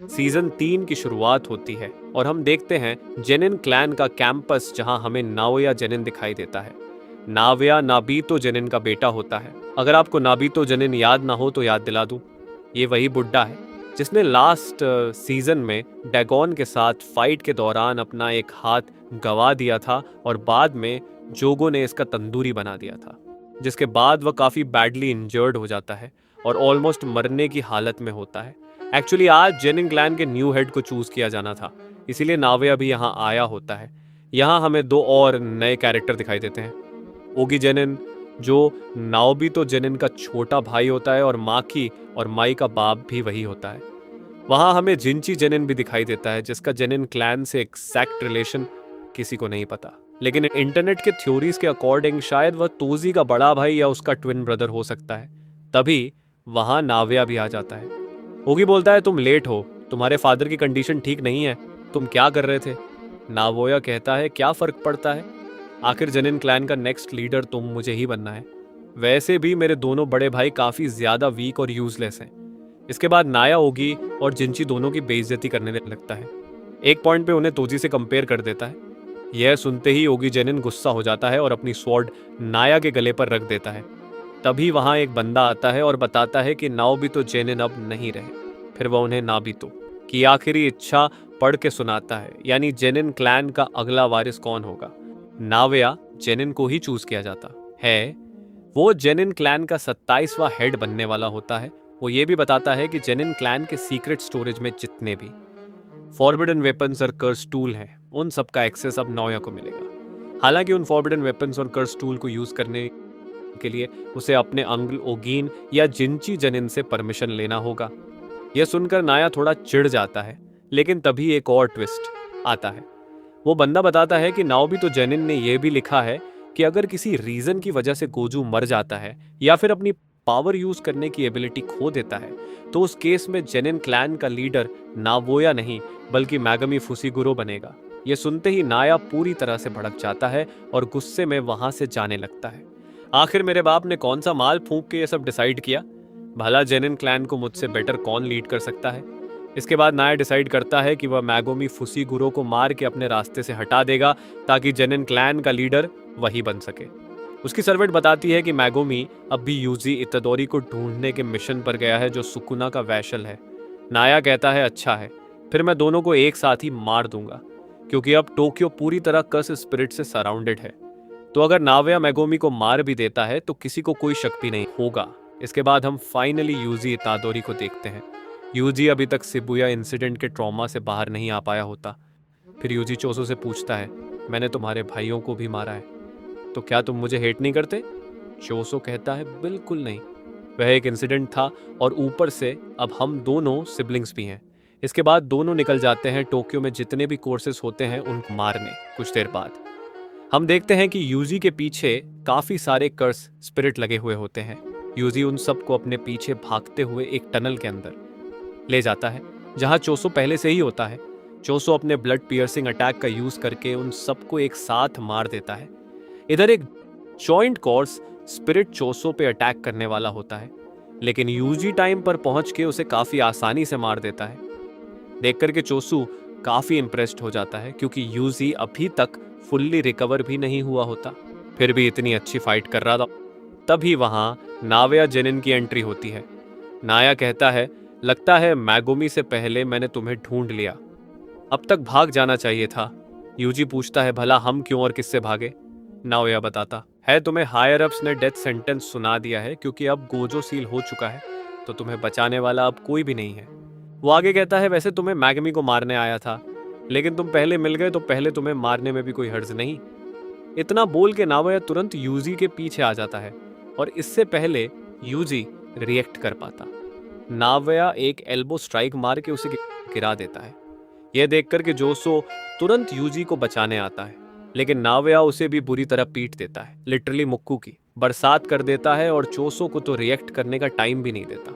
Season 3 की शुरुआत होती है और हम देखते हैं जेनिन क्लैन का कैंपस, जहां हमें नाओया जेनिन दिखाई देता है। नावया नाबीतो जेनिन का बेटा होता है। अगर आपको नाबीतो जेनिन याद ना हो तो याद दिला दूं, ये वही बुड्ढा है जिसने लास्ट सीजन में डैगोन के साथ फाइट के दौरान अपना एक हाथ गवा दिया था और बाद में जोगो ने इसका तंदूरी बना दिया था, जिसके बाद वह काफी बैडली इंजर्ड हो जाता है और ऑलमोस्ट मरने की हालत में होता है। एक्चुअली आज जेनिन क्लैन के न्यू हेड को चूज किया जाना था, इसीलिए नावया भी यहाँ आया होता है। यहाँ हमें दो और नए कैरेक्टर दिखाई देते हैं। ओगी जेनिन, जो नाओबितो जेनिन का छोटा भाई होता है, और माकी और माई का बाप भी वही होता है। वहां हमें जिंची जेनिन भी दिखाई देता है, जिसका जेनिन क्लैन से एग्जैक्ट रिलेशन किसी को नहीं पता, लेकिन इंटरनेट के थ्योरीज के अकॉर्डिंग शायद वह तोजी का बड़ा भाई या उसका ट्विन ब्रदर हो सकता है। तभी वहां नावया भी आ जाता है। ओगी बोलता है, तुम लेट हो, तुम्हारे फादर की कंडीशन ठीक नहीं है, तुम क्या कर रहे थे? नावोया कहता है, क्या फर्क पड़ता है, आखिर जेनिन क्लैन का नेक्स्ट लीडर तुम मुझे ही बनना है। वैसे भी मेरे दोनों बड़े भाई काफी ज्यादा वीक और यूजलेस हैं। इसके बाद नाया ओगी और जिंची दोनों की बेइज्जती करने लगता है। एक पॉइंट पे उन्हें तोजी से कंपेयर कर देता है। यह सुनते ही ओगी जेनिन गुस्सा हो जाता है और अपनी स्वॉर्ड नाया के गले पर रख देता है। तभी वहां एक बंदा आता है और बताता है कि नाओबितो जेनिन अब नहीं रहे। फिर वह उन्हें नाबितो की आखिरी इच्छा पढ़ के सुनाता है, यानी जेनिन क्लैन का अगला वारिस कौन होगा। नावया जेनिन को ही चूज किया जाता है। वो जेनिन क्लैन का 27वां हेड बनने वाला होता है। वो ये भी बताता है कि जेनिन क्लैन के सीक्रेट स्टोरेज में जितने भी फॉरबिडन वेपन्स और कर्स टूल हैं, उन सब का एक्सेस अब नाओया को मिलेगा। हालांकि उन फॉरबिडन वेपन्स और कर्स टूल को यूज करने के लिए उसे अपने अंकल ओगीन या जिंची जेनिन से परमिशन लेना होगा। यह सुनकर नाया थोड़ा चिढ़ जाता है, लेकिन तभी एक और ट्विस्ट आता है। वो बंदा बताता है कि नाओबितो जेनिन ने यह भी लिखा है कि अगर किसी रीजन की वजह से गोजू मर जाता है या फिर अपनी पावर यूज करने की एबिलिटी खो देता है, तो उस केस में जेनिन क्लैन का लीडर नावोया नहीं बल्कि मैगमी फुसीगुरो बनेगा। यह सुनते ही नाया पूरी तरह से भड़क जाता है और गुस्से में वहां से जाने लगता है। आखिर मेरे बाप ने कौन सा माल फूंक के ये सब डिसाइड किया? भला जेनिन क्लैन को मुझसे बेटर कौन लीड कर सकता है? इसके बाद नाया डिसाइड करता है कि वह मैगोमी फुसीगुरो को मार के अपने रास्ते से हटा देगा ताकि जेनिन क्लैन का लीडर वही बन सके। उसकी सर्वेंट बताती है कि मैगोमी अब भी यूजी इतादोरी को ढूंढने के मिशन पर गया है, जो सुकुना का वैशल है। नाया कहता है, अच्छा है, फिर मैं दोनों को एक साथ ही मार दूंगा, क्योंकि अब टोक्यो पूरी तरह कर्स स्पिरिट से सराउंडेड है। तो अगर नावया मैगोमी को मार भी देता है तो किसी को कोई शक भी नहीं होगा। इसके बाद हम फाइनली यूजी इतादोरी को देखते हैं। यूजी अभी तक शिबुया इंसिडेंट के ट्रॉमा से बाहर नहीं आ पाया होता। फिर यूजी चोसो से पूछता है, मैंने तुम्हारे भाइयों को भी मारा है, तो क्या तुम मुझे हेट नहीं करते? चोसो कहता है, बिल्कुल नहीं, वह एक इंसिडेंट था और ऊपर से अब हम दोनों सिबलिंग्स भी हैं। इसके बाद दोनों निकल जाते हैं टोक्यो में जितने भी कोर्सेस होते हैं उनको मारने। कुछ देर बाद हम देखते हैं कि यूजी के पीछे काफी सारे कर्स स्पिरिट लगे हुए होते हैं। यूजी उन सबको अपने पीछे भागते हुए एक टनल के अंदर ले जाता है, जहां चोसो पहले से ही होता है। चोसो अपने ब्लड पियर्सिंग अटैक का यूज करके उन सबको एक साथ मार देता है। इधर एक जॉइंट कोर्स स्पिरिट चोसो पे अटैक करने वाला होता है, लेकिन यूजी टाइम पर पहुंच के उसे काफी आसानी से मार देता है। देख करके चोसू काफी इंप्रेस्ड हो जाता है, क्योंकि यूजी अभी तक फुल्ली रिकवर भी नहीं हुआ होता, फिर भी इतनी अच्छी फाइट कर रहा था। तभी वहां नावया जेनिन की एंट्री होती है। नाया कहता है, लगता है मैगोमी से पहले मैंने तुम्हें ढूंढ लिया, अब तक भाग जाना चाहिए था। यूजी पूछता है, भला हम क्यों और किससे भागे? नाओया बताता है, तुम्हें हायर अप्स ने डेथ सेंटेंस सुना दिया है, क्योंकि अब गोजो सील हो चुका है, तो तुम्हें बचाने वाला अब कोई भी नहीं है। वो आगे कहता है, वैसे तुम्हें मैगमी को मारने आया था, लेकिन तुम पहले मिल गए तो पहले तुम्हें मारने में भी कोई हर्ज नहीं। इतना बोल के नावया तुरंत यूजी के पीछे आ जाता है और इससे पहले यूजी रिएक्ट कर पाता, नावया एक एल्बो स्ट्राइक मार के उसे गिरा देता है। यह देखकर के जोसो तुरंत यूजी को बचाने आता है, लेकिन नावया उसे भी बुरी तरह पीट देता है, लिटरली मुक्कू की बरसात कर देता है और चोसो को तो रिएक्ट करने का टाइम भी नहीं देता।